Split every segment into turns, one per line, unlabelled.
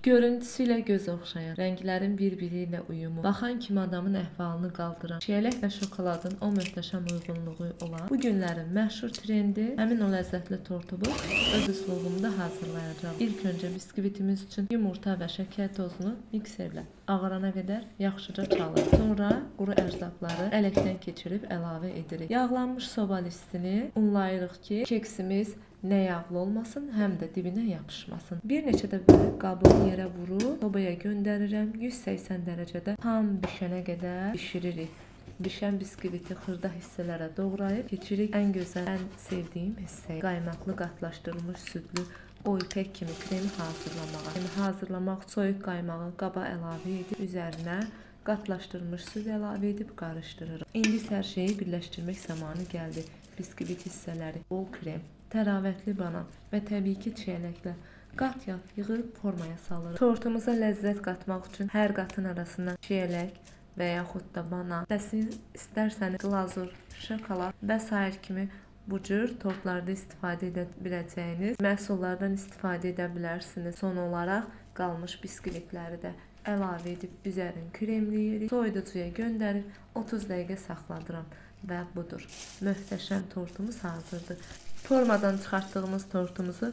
Görüntüsü ilə göz oxşayan, rənglərin bir-biri ilə uyumu, baxan kimi adamın əhvalını qaldıran, çiyələk və şokoladın o möhtəşəm uyğunluğu olan bu günlərin məşhur trendi, həmin o ləzzətli tortumu öz üslubumda hazırlayacağam. İlk öncə biskvitimiz üçün yumurta və şəkər tozunu mikserlə ağarana qədər yaxşıca çalırıq. Sonra quru ərzaqları ələkdən keçirib əlavə edirik. Yağlanmış soba listini unlayırıq ki, keksimiz nə yağlı olmasın, həm də dibinə yapışmasın. Bir neçə də böyük qabı yerə vurub sobaya göndərirəm. 180 dərəcədə tam bişənə qədər bişiririk. Bişən biskviti xırda hissələrə doğrayıb keçirik ən gözəl, ən sevdiyim hissəyə. Qaymaqlı qatlaşdırılmış südlü oypək kimi kremi hazırlamağa. Hazırlamaq soyuq qaymağı qaba əlavə edib üzərinə qatlaşdırılmış süd əlavə edib qarışdırırıq. İndi isə hər şeyi birləşdirmək zamanı gəldi. Biskvit hissələri, bol krem, təravətli banan və təbii ki çiyələklər qat-yat yığıb formaya salırıq. Tortumuza ləzzət qatmaq üçün hər qatın arasına çiyələk və yaxud da banan, istərsəniz glazur, şokolad və sair kimi bu cür tortlarda istifadə edə biləcəyiniz məhsullardan istifadə edə bilərsiniz. Son olaraq qalmış biskvitləri də əlavə edib üzərini kremləyirik. Soyuducuya göndərib 30 dəqiqə saxladıram və budur. Möhtəşəm tortumuz hazırdır. Formadan çıxartdığımız tortumuzu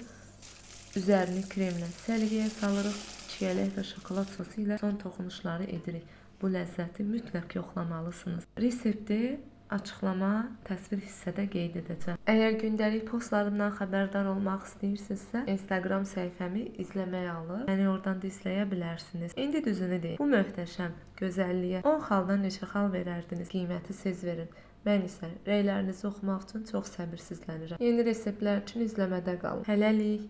üzərini kremlə səliqəyə salırıq. Çiyələk və şokolad sosu ilə son toxunuşları edirik. Bu ləzzəti mütləq yoxlamalısınız. Resepti açıqlama, təsvir hissədə qeyd edəcəm. Əgər gündəlik postlarımdan xəbərdar olmaq istəyirsinizsə, Instagram səhifəmi izləməyə alıb, məni oradan da izləyə bilərsiniz. İndi düzünü deyim, bu möhtəşəm gözəlliyə 10 xaldan neçə xal verərdiniz? Qiyməti siz verin. Mən isə rəylərinizi oxumaq üçün çox səbirsizlənirəm. Yeni reseptlər üçün izləmədə qalın. Hələlik.